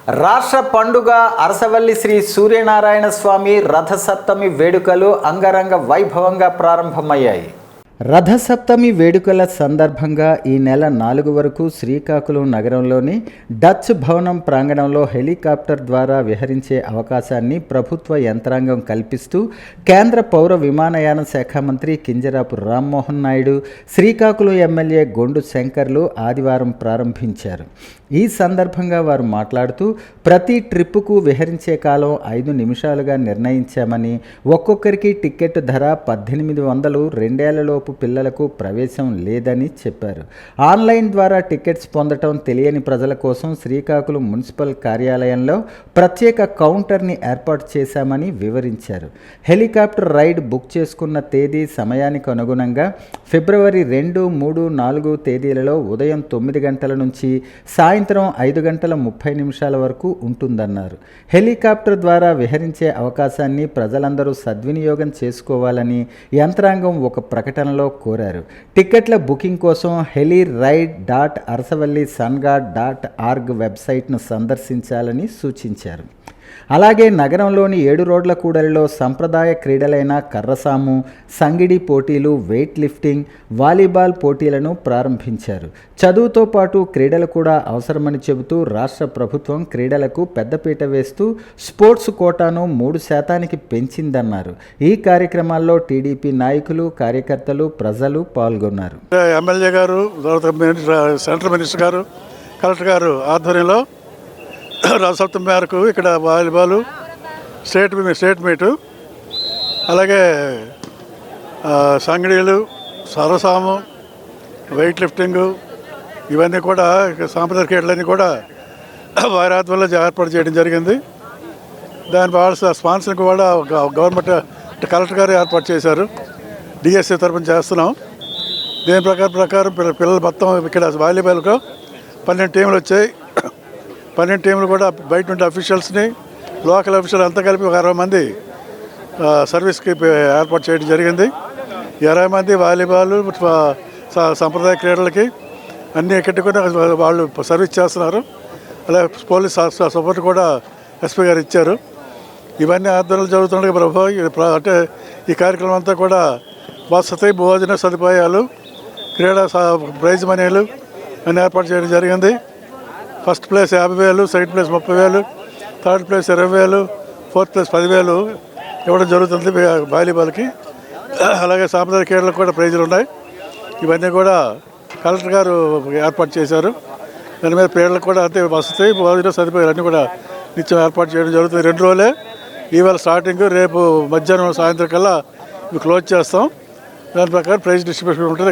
రాష్ట్ర పండుగ అరసవల్లి శ్రీ సూర్యనారాయణ స్వామి రథసప్తమి వేడుకలు అంగరంగ వైభవంగా ప్రారంభమయ్యాయి. రథసప్తమి వేడుకల సందర్భంగా ఈ నెల 4 వరకు శ్రీకాకుళం నగరంలోని డచ్ భవనం ప్రాంగణంలో హెలికాప్టర్ ద్వారా విహరించే అవకాశాన్ని ప్రభుత్వ యంత్రాంగం కల్పిస్తూ కేంద్ర పౌర విమానయాన శాఖ మంత్రి కింజరాపు రామ్మోహన్ నాయుడు, శ్రీకాకుళం ఎమ్మెల్యే గొండు శంకర్లు ఆదివారం ప్రారంభించారు. ఈ సందర్భంగా వారు మాట్లాడుతూ ప్రతి ట్రిప్పుకు విహరించే కాలం 5 నిమిషాలుగా నిర్ణయించామని, ఒక్కొక్కరికి టికెట్ ధర 1800, 2 ఏళ్లలోపు పిల్లలకు ప్రవేశం లేదని చెప్పారు. ఆన్లైన్ ద్వారా టికెట్స్ పొందటం తెలియని ప్రజల కోసం శ్రీకాకుళం మున్సిపల్ కార్యాలయంలో ప్రత్యేక కౌంటర్ని ఏర్పాటు చేశామని వివరించారు. హెలికాప్టర్ రైడ్ బుక్ చేసుకున్న తేదీ, సమయానికి అనుగుణంగా ఫిబ్రవరి 2, 3, 4 తేదీలలో ఉదయం 9 గంటల నుంచి సాయంత్రం 5:30 వరకు ఉంటుందన్నారు. హెలికాప్టర్ ద్వారా విహరించే అవకాశాన్ని ప్రజలందరూ సద్వినియోగం చేసుకోవాలని యంత్రాంగం ఒక ప్రకటనలో కోరారు. టికెట్ల బుకింగ్ కోసం heliride.arsavallisunga.org వెబ్సైట్ను సందర్శించాలని సూచించారు. అలాగే నగరంలోని 7 రోడ్ల కూడలిలో సంప్రదాయ క్రీడలైన కర్రసాము, సంగిడి పోటీలు, వెయిట్ లిఫ్టింగ్, వాలీబాల్ పోటీలను ప్రారంభించారు. చదువుతో పాటు క్రీడలు కూడా అవసరమని చెబుతూ రాష్ట్ర ప్రభుత్వం క్రీడలకు పెద్దపీట వేస్తూ స్పోర్ట్స్ కోటాను 3% పెంచిందన్నారు. ఈ కార్యక్రమాల్లో టీడీపీ నాయకులు, కార్యకర్తలు, ప్రజలు పాల్గొన్నారు. ఎమ్మెల్యే గారు, సెంట్రల్ మినిస్టర్ గారు, కలెక్టర్ గారు ఆధ్వర్యంలో రథసప్తమి మేరకు ఇక్కడ వాలీబాల్ స్టేట్ మీటు, అలాగే సంగడీలు, సరసాము, వెయిట్ లిఫ్టింగు, ఇవన్నీ కూడా సాంప్రదాయ క్రీడలన్నీ కూడా వారి ఆధ్వర్యంలో ఏర్పాటు చేయడం జరిగింది. దాని వాళ్ళ స్పాన్సర్కి కూడా గవర్నమెంట్ కలెక్టర్ గారు ఏర్పాటు చేశారు. డిఎస్సీ తరఫున చేస్తున్నాం. దీని ప్రకారం పిల్లలు మొత్తం ఇక్కడ వాలీబాల్కు 12 టీంలు వచ్చాయి. 12 టీంలు కూడా బయట నుండి అఫీషియల్స్ని, లోకల్ అఫీషియల్ అంతా కలిపి ఒక 60 మంది సర్వీస్కి ఏర్పాటు చేయడం జరిగింది. 20 మంది వాలీబాల్, సంప్రదాయ క్రీడలకి అన్ని ఎక్కడికి కూడా వాళ్ళు సర్వీస్ చేస్తున్నారు. అలాగే పోలీస్ సపోర్ట్ కూడా ఎస్పీ గారు ఇచ్చారు. ఇవన్నీ ఆధ్వర్యంలో జరుగుతున్నాయి ప్రభు. అంటే ఈ కార్యక్రమం అంతా కూడా వసతి, భోజన సదుపాయాలు, క్రీడా ప్రైజ్ మనీలు అన్నీ ఏర్పాటు చేయడం జరిగింది. First place 50,000, second place 30,000, third place 20,000, fourth place 10,000 ఇవ్వడం జరుగుతుంది వాలీబాల్కి. అలాగే సాంప్రదాయ క్రీడలకు కూడా ప్రైజులు ఉన్నాయి. ఇవన్నీ కూడా కలెక్టర్ గారు ఏర్పాటు చేశారు. దాని మీద క్రీడలకు కూడా అంతే వసతి, భోజన సదుపాయాలు అన్నీ కూడా నిత్యం ఏర్పాటు చేయడం జరుగుతుంది. 2 రోజులే. ఇవాళ స్టార్టింగ్, రేపు మధ్యాహ్నం సాయంత్రం కల్లా ఇవి క్లోజ్ చేస్తాం. దాని ప్రకారం ప్రైజ్ డిస్ట్రిబ్యూషన్ ఉంటుంది.